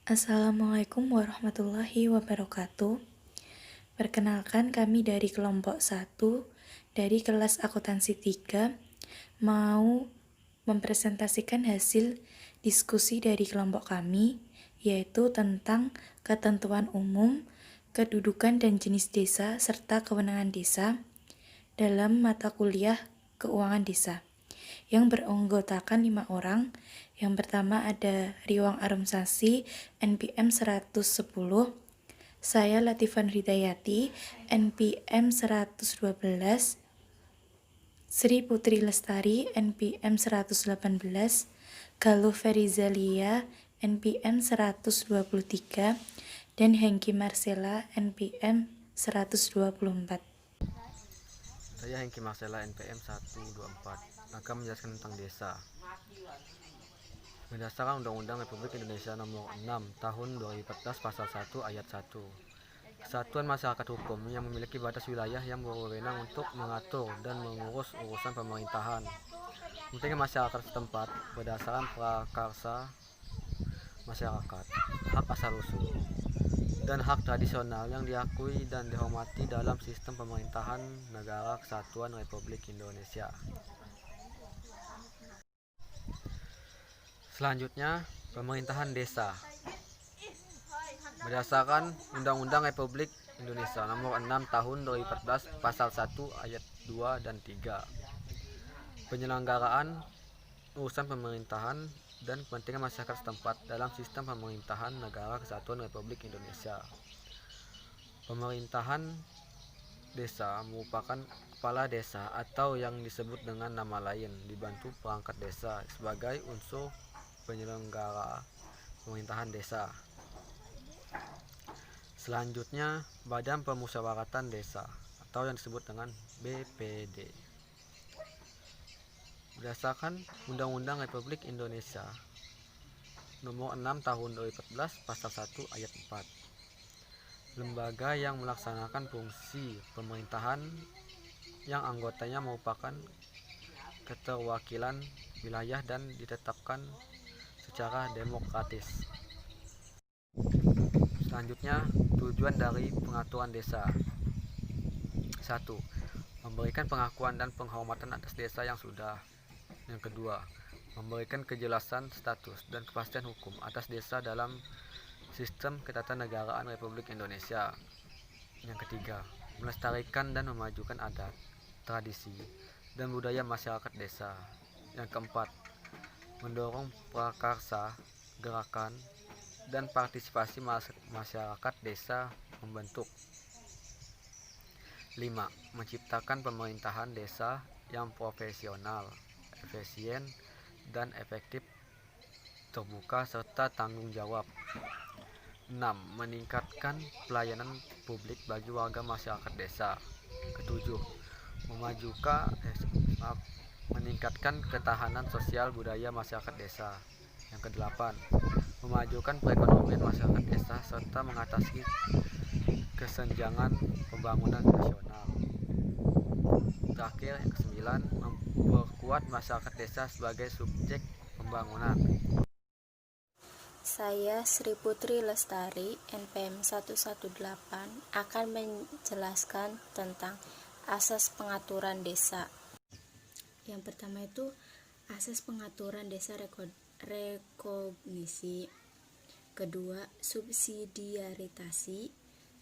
Assalamualaikum warahmatullahi wabarakatuh. Perkenalkan, kami dari kelompok 1 dari kelas akuntansi 3 mau mempresentasikan hasil diskusi dari kelompok kami, yaitu tentang ketentuan umum, kedudukan dan jenis desa, serta kewenangan desa dalam mata kuliah keuangan desa yang beranggotakan 5 orang. Yang pertama ada Riwang Arumsasi, NPM 110, saya Latifan Hidayati, NPM 112, Sri Putri Lestari, NPM 118, Galuh Ferizalia, NPM 123, dan Hengki Marcella, NPM 124. Saya Hengki Marcella, NPM 124, akan menjelaskan tentang desa. Berdasarkan Undang-Undang Republik Indonesia Nomor 6 Tahun 2014 Pasal 1 Ayat 1, kesatuan masyarakat hukum yang memiliki batas wilayah yang berwenang untuk mengatur dan mengurus urusan pemerintahan, pentingnya masyarakat setempat berdasarkan prakarsa masyarakat, hak asal-usul, dan hak tradisional yang diakui dan dihormati dalam sistem pemerintahan Negara Kesatuan Republik Indonesia. Selanjutnya, pemerintahan desa. Berdasarkan Undang-Undang Republik Indonesia Nomor 6 Tahun 2014 Pasal 1 Ayat 2 dan 3, penyelenggaraan urusan pemerintahan dan kepentingan masyarakat setempat dalam sistem pemerintahan Negara Kesatuan Republik Indonesia. Pemerintahan desa merupakan kepala desa atau yang disebut dengan nama lain dibantu perangkat desa sebagai unsur penyelenggara pemerintahan desa. Selanjutnya, Badan Permusyawaratan Desa atau yang disebut dengan BPD. Berdasarkan Undang-Undang Republik Indonesia Nomor 6 Tahun 2014 Pasal 1 Ayat 4, lembaga yang melaksanakan fungsi pemerintahan yang anggotanya merupakan keterwakilan wilayah dan ditetapkan secara demokratis. Selanjutnya, tujuan dari pengaturan desa. 1. Memberikan pengakuan dan penghormatan atas desa yang sudah. Yang kedua, memberikan kejelasan status dan kepastian hukum atas desa dalam sistem ketatanegaraan Republik Indonesia. Yang ketiga, melestarikan dan memajukan adat, tradisi, dan budaya masyarakat desa. Yang keempat, mendorong prakarsa, gerakan, dan partisipasi masyarakat desa membentuk. 5. Menciptakan pemerintahan desa yang profesional, efisien, dan efektif, terbuka, serta tanggung jawab. 6. Meningkatkan pelayanan publik bagi warga masyarakat desa. Ketujuh, meningkatkan ketahanan sosial budaya masyarakat desa. Yang kedelapan, memajukan perekonomian masyarakat desa serta mengatasi kesenjangan pembangunan nasional. Terakhir, yang kesembilan, memperkuat masyarakat desa sebagai subjek pembangunan. Saya Sri Putri Lestari, NPM 118, akan menjelaskan tentang asas pengaturan desa. Yang pertama itu asas pengaturan desa rekognisi. Kedua, subsidiaritasi.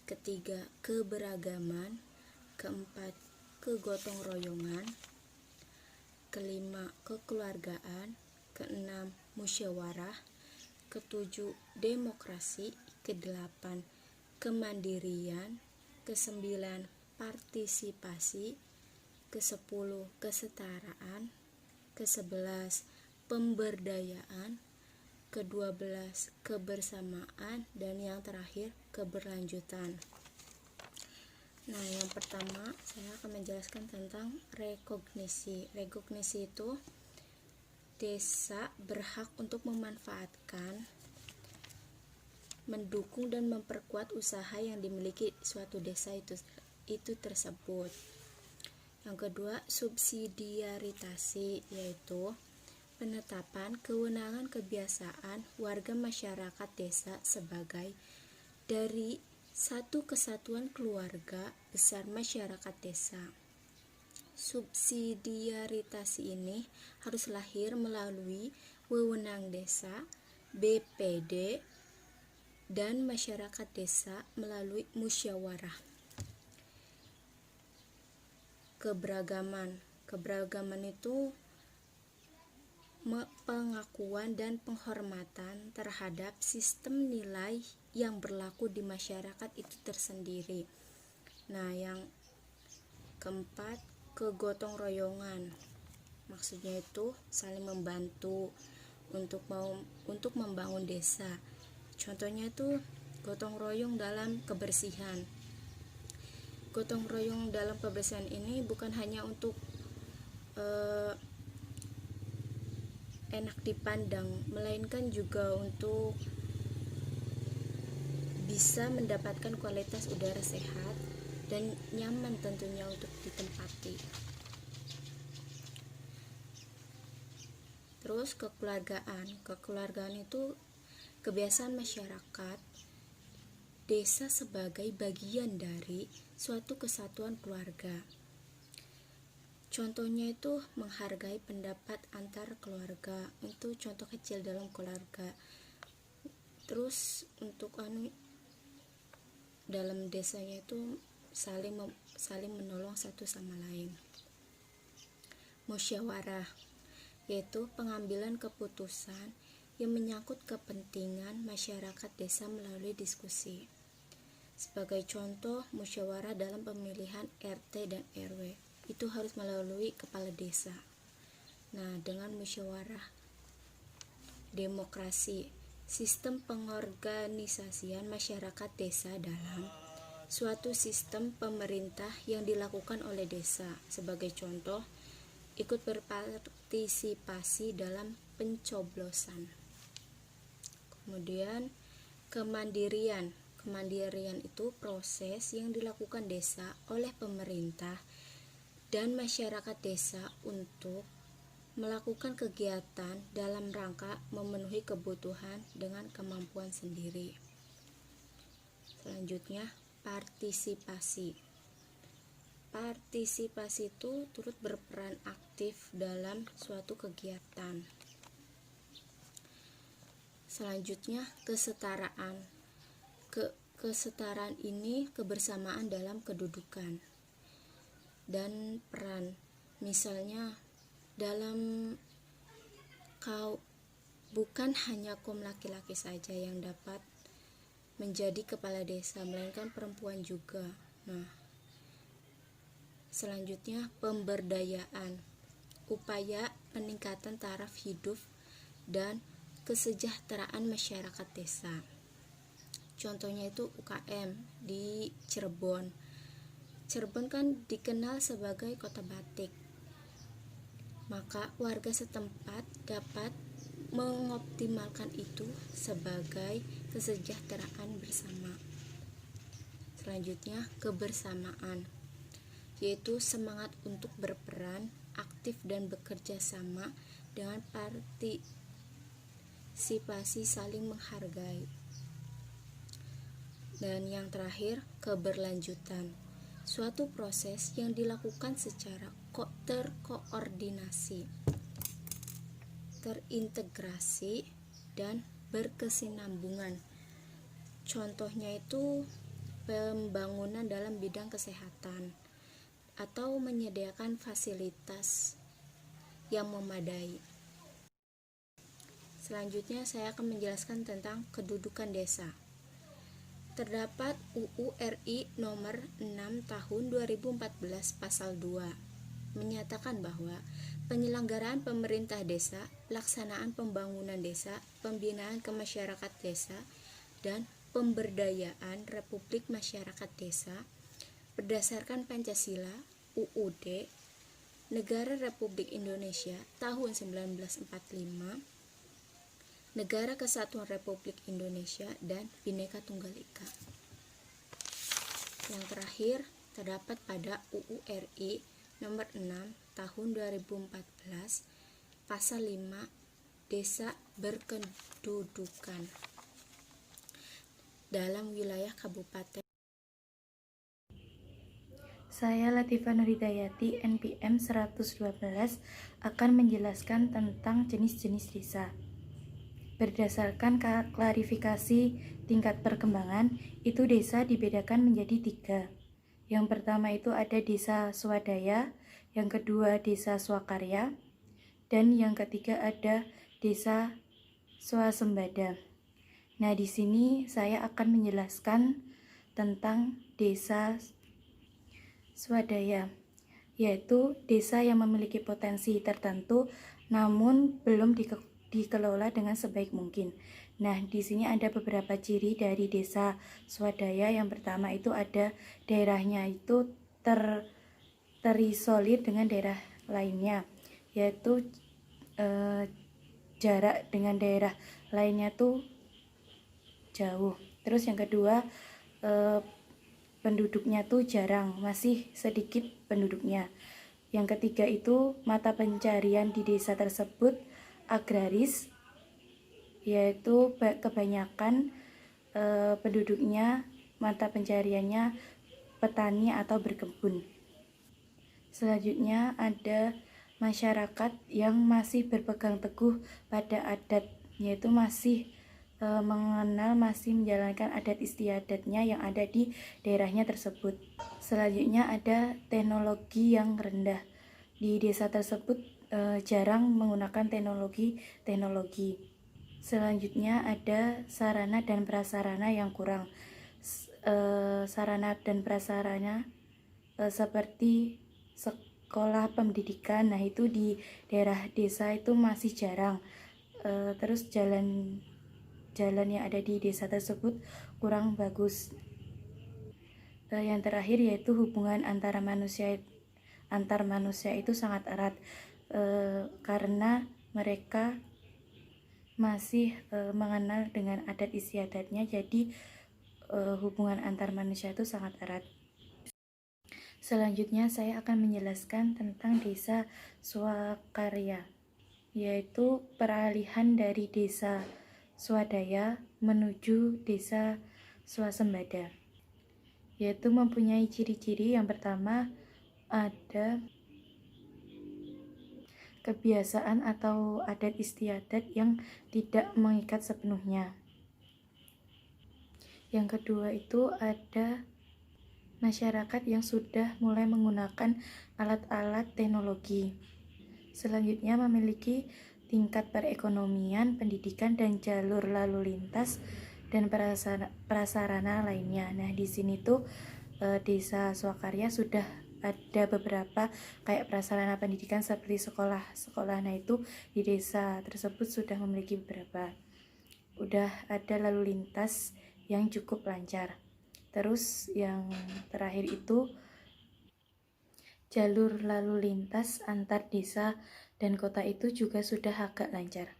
Ketiga, keberagaman. Keempat, kegotong royongan. Kelima, kekeluargaan. Keenam, musyawarah. Ketujuh, demokrasi. Kedelapan, kemandirian. Kesembilan, partisipasi. Kesepuluh, kesetaraan. Kesebelas, pemberdayaan. Kedua-belas, kebersamaan. Dan yang terakhir, keberlanjutan. Nah, yang pertama saya akan menjelaskan tentang rekognisi. Rekognisi itu desa berhak untuk memanfaatkan, mendukung dan memperkuat usaha yang dimiliki suatu desa itu tersebut. Yang kedua, subsidiaritasi, yaitu Penetapan kewenangan kebiasaan warga masyarakat desa sebagai dari satu kesatuan keluarga besar masyarakat desa. Subsidiaritas ini harus lahir melalui wewenang desa, BPD, dan masyarakat desa melalui musyawarah. Keberagaman itu pengakuan dan penghormatan terhadap sistem nilai yang berlaku di masyarakat itu tersendiri. Nah, yang keempat, kegotong royongan. Maksudnya itu saling membantu untuk membangun desa. Contohnya itu gotong royong dalam kebersihan. Gotong royong dalam kebersihan ini bukan hanya untuk enak dipandang, melainkan juga untuk bisa mendapatkan kualitas udara sehat dan nyaman tentunya untuk ditempati. Terus kekeluargaan itu kebiasaan masyarakat desa sebagai bagian dari suatu kesatuan keluarga. Contohnya itu menghargai pendapat antar keluarga, itu contoh kecil dalam keluarga. Terus untuk dalam desanya itu saling menolong satu sama lain. Musyawarah yaitu pengambilan keputusan yang menyangkut kepentingan masyarakat desa melalui diskusi. Sebagai contoh, musyawarah dalam pemilihan RT dan RW itu harus melalui kepala desa. Nah, dengan musyawarah demokrasi, sistem pengorganisasian masyarakat desa dalam suatu sistem pemerintah yang dilakukan oleh desa. Sebagai contoh, ikut berpartisipasi dalam pencoblosan. Kemudian kemandirian itu proses yang dilakukan desa oleh pemerintah dan masyarakat desa untuk melakukan kegiatan dalam rangka memenuhi kebutuhan dengan kemampuan sendiri. Selanjutnya, partisipasi. Partisipasi itu turut berperan aktif dalam suatu kegiatan. Selanjutnya, kesetaraan. Kesetaraan ini kebersamaan dalam kedudukan dan peran. Misalnya dalam bukan hanya kaum laki-laki saja yang dapat menjadi kepala desa, melainkan perempuan juga. Nah, selanjutnya pemberdayaan, upaya peningkatan taraf hidup dan kesejahteraan masyarakat desa. Contohnya itu UKM di Cirebon. Cirebon kan dikenal sebagai kota batik. Maka warga setempat dapat mengoptimalkan itu sebagai kesejahteraan bersama. Selanjutnya, kebersamaan, yaitu semangat untuk berperan aktif dan bekerja sama dengan partisipasi saling menghargai. Dan yang terakhir, keberlanjutan, suatu proses yang dilakukan secara terkoordinasi, terintegrasi, dan berkesinambungan. Contohnya itu pembangunan dalam bidang kesehatan atau menyediakan fasilitas yang memadai. Selanjutnya saya akan menjelaskan tentang kedudukan desa. Terdapat UU RI nomor 6 tahun 2014 pasal 2 menyatakan bahwa penyelenggaraan pemerintah desa, pelaksanaan pembangunan desa, pembinaan ke masyarakat desa, dan pemberdayaan Republik Masyarakat Desa berdasarkan Pancasila, UUD, Negara Republik Indonesia tahun 1945, Negara Kesatuan Republik Indonesia, dan Bhinneka Tunggal Ika. Yang terakhir terdapat pada UU RI nomor 6 tahun 2014 Pasal 5 Desa berkedudukan dalam wilayah kabupaten. Saya Latifah Nurhidayati, NPM 112, akan menjelaskan tentang jenis-jenis desa. Berdasarkan klarifikasi tingkat perkembangan, itu desa dibedakan menjadi 3. Yang pertama itu ada desa swadaya, yang kedua desa swakarya, dan yang ketiga ada desa swasembada. Nah, di sini saya akan menjelaskan tentang desa swadaya, yaitu desa yang memiliki potensi tertentu namun belum dikelola dengan sebaik mungkin. Nah, di sini ada beberapa ciri dari desa swadaya. Yang pertama itu ada daerahnya itu terisolir dengan daerah lainnya, yaitu jarak dengan daerah lainnya tuh jauh. Terus yang kedua, penduduknya tuh jarang, masih sedikit penduduknya. Yang ketiga itu mata pencarian di desa tersebut agraris, yaitu kebanyakan penduduknya mata pencariannya petani atau berkebun. Selanjutnya ada masyarakat yang masih berpegang teguh pada adat, yaitu masih masih menjalankan adat istiadatnya yang ada di daerahnya tersebut. Selanjutnya ada teknologi yang rendah. Di desa tersebut jarang menggunakan teknologi. Selanjutnya ada sarana dan prasarana yang kurang. Sarana dan prasarana seperti sekolah pendidikan, nah itu di daerah desa itu masih jarang. Terus jalan yang ada di desa tersebut kurang bagus. Yang terakhir yaitu hubungan antar manusia itu sangat erat, karena mereka masih mengenal dengan adat istiadatnya, jadi hubungan antar manusia itu sangat erat. Selanjutnya saya akan menjelaskan tentang desa swakarya, yaitu peralihan dari desa swadaya menuju desa swasembada, yaitu mempunyai ciri-ciri. Yang pertama ada kebiasaan atau adat istiadat yang tidak mengikat sepenuhnya. Yang kedua itu ada masyarakat yang sudah mulai menggunakan alat-alat teknologi. Selanjutnya memiliki tingkat perekonomian, pendidikan, dan jalur lalu lintas dan prasarana lainnya. Nah, di sini tuh desa swakarya sudah ada beberapa kayak prasarana pendidikan seperti sekolah. Nah itu di desa tersebut sudah memiliki beberapa. Udah ada lalu lintas yang cukup lancar. Terus yang terakhir itu jalur lalu lintas antar desa dan kota itu juga sudah agak lancar.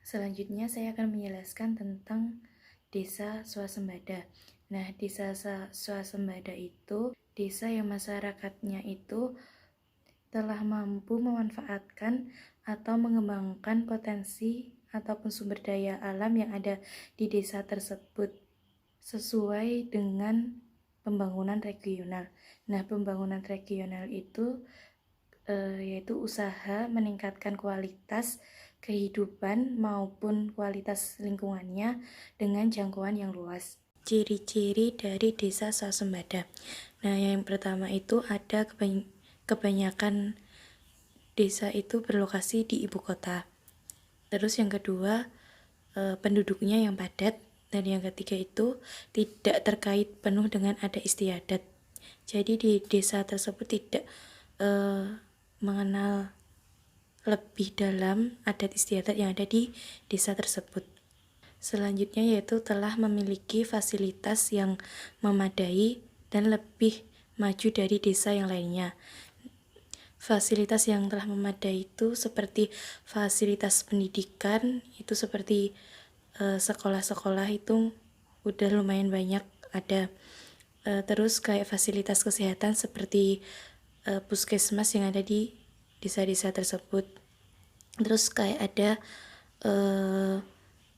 Selanjutnya saya akan menjelaskan tentang desa swasembada. Nah, desa swasembada itu desa yang masyarakatnya itu telah mampu memanfaatkan atau mengembangkan potensi ataupun sumber daya alam yang ada di desa tersebut sesuai dengan pembangunan regional. Nah, pembangunan regional itu yaitu usaha meningkatkan kualitas kehidupan maupun kualitas lingkungannya dengan jangkauan yang luas. Ciri-ciri dari desa swasembada. Nah, yang pertama itu ada kebanyakan desa itu berlokasi di ibu kota. Terus yang kedua, penduduknya yang padat. Dan yang ketiga itu tidak terkait penuh dengan adat istiadat. Jadi di desa tersebut tidak mengenal lebih dalam adat istiadat yang ada di desa tersebut. Selanjutnya yaitu telah memiliki fasilitas yang memadai dan lebih maju dari desa yang lainnya. Fasilitas yang telah memadai itu seperti fasilitas pendidikan, itu seperti sekolah-sekolah itu udah lumayan banyak ada. Terus kayak fasilitas kesehatan seperti puskesmas yang ada di desa-desa tersebut. Terus kayak ada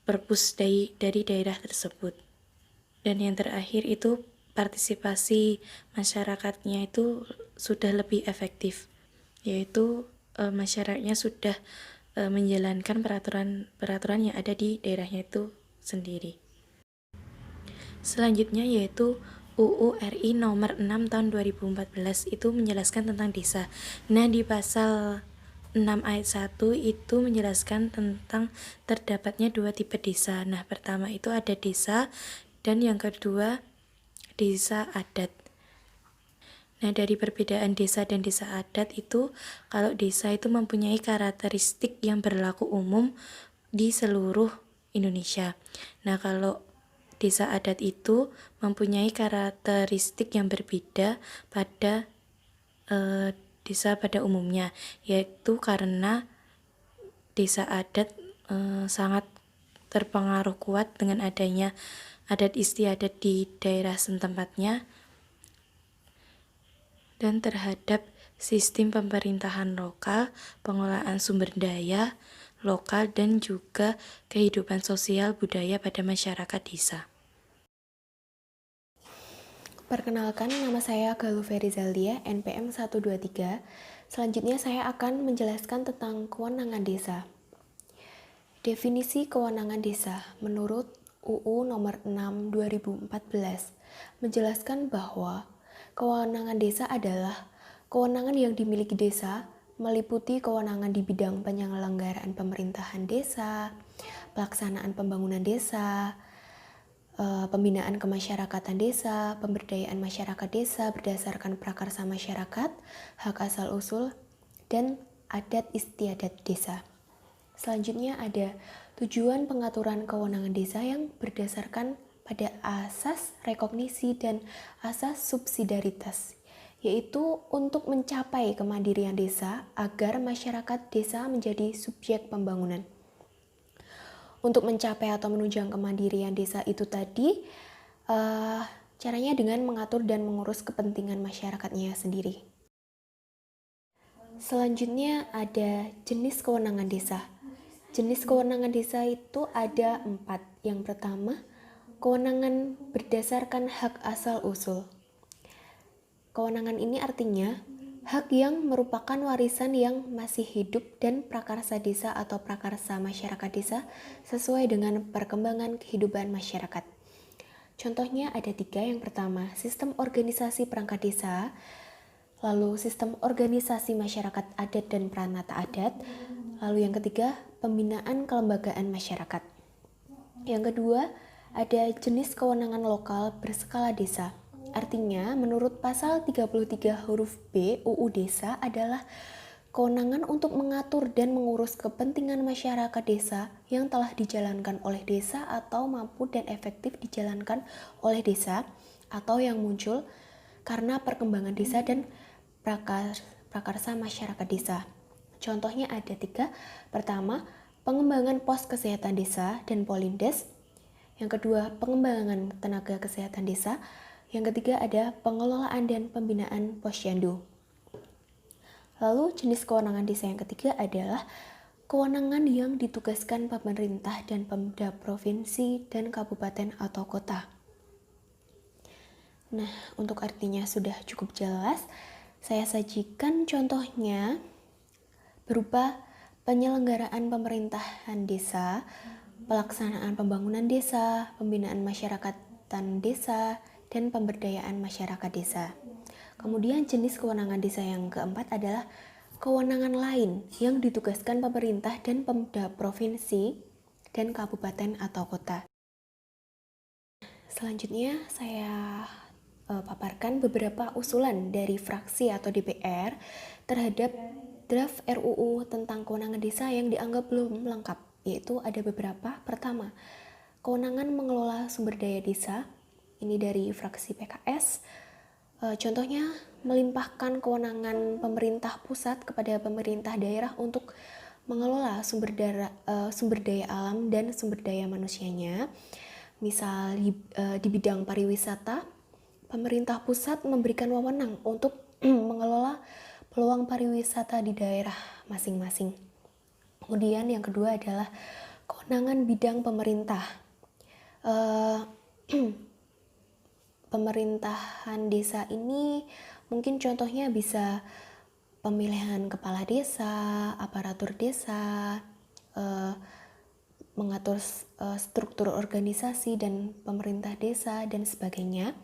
perpus dari daerah tersebut. Dan yang terakhir itu partisipasi masyarakatnya itu sudah lebih efektif, yaitu masyarakatnya sudah menjalankan peraturan yang ada di daerahnya itu sendiri. Selanjutnya yaitu UU RI nomor 6 tahun 2014 itu menjelaskan tentang desa. Nah, di pasal 6 ayat 1 itu menjelaskan tentang terdapatnya dua tipe desa. Nah, pertama itu ada desa dan yang kedua desa adat. Nah, dari perbedaan desa dan desa adat itu, kalau desa itu mempunyai karakteristik yang berlaku umum di seluruh Indonesia. Nah, kalau desa adat itu mempunyai karakteristik yang berbeda pada desa pada umumnya, yaitu karena desa adat sangat terpengaruh kuat dengan adanya adat istiadat di daerah setempatnya dan terhadap sistem pemerintahan lokal, pengelolaan sumber daya lokal, dan juga kehidupan sosial budaya pada masyarakat desa. Perkenalkan, nama saya Galuh Ferizaldia, NPM 123. Selanjutnya saya akan menjelaskan tentang kewenangan desa. Definisi kewenangan desa menurut UU nomor 6 2014 menjelaskan bahwa kewenangan desa adalah kewenangan yang dimiliki desa meliputi kewenangan di bidang penyelenggaraan pemerintahan desa, pelaksanaan pembangunan desa, pembinaan kemasyarakatan desa, pemberdayaan masyarakat desa berdasarkan prakarsa masyarakat, hak asal-usul, dan adat istiadat desa. Selanjutnya ada tujuan pengaturan kewenangan desa yang berdasarkan pada asas rekognisi dan asas subsidiaritas, yaitu untuk mencapai kemandirian desa agar masyarakat desa menjadi subjek pembangunan. Untuk mencapai atau menunjang kemandirian desa itu tadi, caranya dengan mengatur dan mengurus kepentingan masyarakatnya sendiri. Selanjutnya ada jenis kewenangan desa. Jenis kewenangan desa itu ada 4. Yang pertama, kewenangan berdasarkan hak asal-usul. Kewenangan ini artinya hak yang merupakan warisan yang masih hidup dan prakarsa desa atau prakarsa masyarakat desa sesuai dengan perkembangan kehidupan masyarakat. Contohnya ada 3. Yang pertama, sistem organisasi perangkat desa, lalu sistem organisasi masyarakat adat dan pranata adat, lalu yang ketiga, pembinaan kelembagaan masyarakat. Yang kedua, ada jenis kewenangan lokal berskala desa. Artinya, menurut pasal 33 huruf B UU Desa adalah kewenangan untuk mengatur dan mengurus kepentingan masyarakat desa yang telah dijalankan oleh desa atau mampu dan efektif dijalankan oleh desa atau yang muncul karena perkembangan desa dan prakarsa masyarakat desa. Contohnya ada 3. Pertama, pengembangan pos kesehatan desa dan polindes. Yang kedua, pengembangan tenaga kesehatan desa. Yang ketiga ada pengelolaan dan pembinaan posyandu. Lalu jenis kewenangan desa yang ketiga adalah kewenangan yang ditugaskan pemerintah dan Pemda provinsi dan kabupaten atau kota. Nah, untuk artinya sudah cukup jelas. Saya sajikan contohnya berupa penyelenggaraan pemerintahan desa, pelaksanaan pembangunan desa, pembinaan masyarakatan desa, dan pemberdayaan masyarakat desa. Kemudian jenis kewenangan desa yang keempat adalah kewenangan lain yang ditugaskan pemerintah dan Pemda provinsi dan kabupaten atau kota. Selanjutnya saya paparkan beberapa usulan dari fraksi atau DPR terhadap draft RUU tentang kewenangan desa yang dianggap belum lengkap, yaitu ada beberapa. Pertama, kewenangan mengelola sumber daya desa. Ini dari fraksi PKS. Contohnya melimpahkan kewenangan pemerintah pusat kepada pemerintah daerah untuk mengelola sumber daya alam dan sumber daya manusianya. Misal di bidang pariwisata, pemerintah pusat memberikan wewenang untuk mengelola peluang pariwisata di daerah masing-masing. Kemudian yang kedua adalah kewenangan bidang pemerintah. Pemerintahan desa ini mungkin contohnya bisa pemilihan kepala desa, aparatur desa, mengatur struktur organisasi dan pemerintah desa dan sebagainya.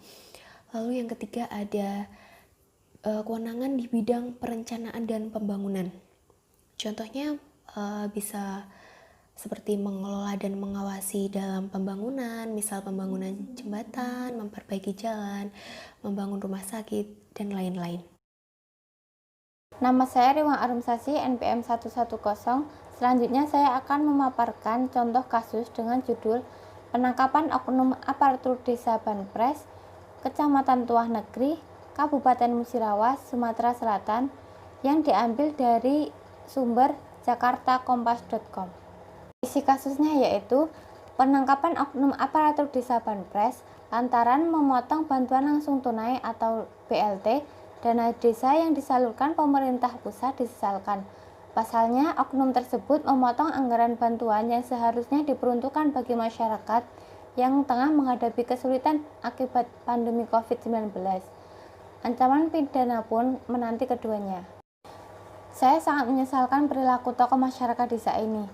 Lalu yang ketiga ada kewenangan di bidang perencanaan dan pembangunan. Contohnya bisa seperti mengelola dan mengawasi dalam pembangunan, misal pembangunan jembatan, memperbaiki jalan, membangun rumah sakit, dan lain-lain. Nama saya Riwang Arumsasi, NPM 110. Selanjutnya saya akan memaparkan contoh kasus dengan judul penangkapan oknum aparatur desa Banpres, Kecamatan Tuah Negeri, Kabupaten Musirawas, Sumatera Selatan, yang diambil dari sumber jakartakompas.com. Isi kasusnya yaitu penangkapan oknum aparatur desa Banpres lantaran memotong bantuan langsung tunai atau BLT dana desa yang disalurkan pemerintah pusat disesalkan. Pasalnya, oknum tersebut memotong anggaran bantuan yang seharusnya diperuntukkan bagi masyarakat yang tengah menghadapi kesulitan akibat pandemi COVID-19. Ancaman pidana pun menanti keduanya. Saya sangat menyesalkan perilaku tokoh masyarakat desa ini,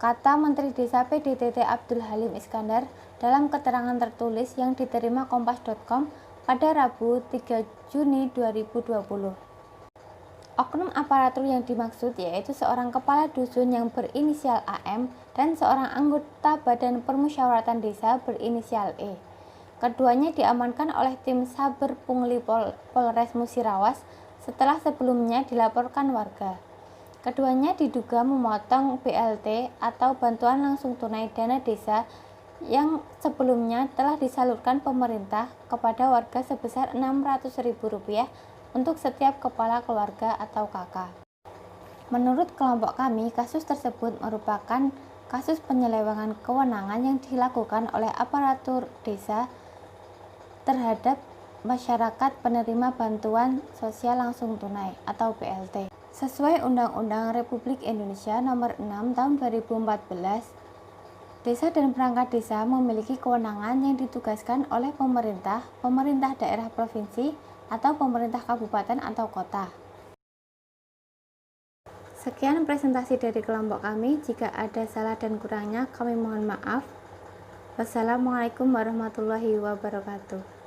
kata Menteri Desa PDTT Abdul Halim Iskandar dalam keterangan tertulis yang diterima kompas.com pada Rabu 3 Juni 2020. Oknum aparatur yang dimaksud yaitu seorang kepala dusun yang berinisial AM dan seorang anggota Badan Permusyawaratan Desa berinisial E. Keduanya diamankan oleh tim Saber Pungli Polres Musirawas setelah sebelumnya dilaporkan warga. Keduanya diduga memotong BLT atau bantuan langsung tunai dana desa yang sebelumnya telah disalurkan pemerintah kepada warga sebesar Rp600.000 untuk setiap kepala keluarga atau KK. Menurut kelompok kami, kasus tersebut merupakan kasus penyelewengan kewenangan yang dilakukan oleh aparatur desa terhadap masyarakat penerima bantuan sosial langsung tunai atau BLT. Sesuai Undang-Undang Republik Indonesia Nomor 6 Tahun 2014, desa dan perangkat desa memiliki kewenangan yang ditugaskan oleh pemerintah, pemerintah daerah provinsi, atau pemerintah kabupaten atau kota. Sekian presentasi dari kelompok kami. Jika ada salah dan kurangnya, kami mohon maaf. Wassalamualaikum warahmatullahi wabarakatuh.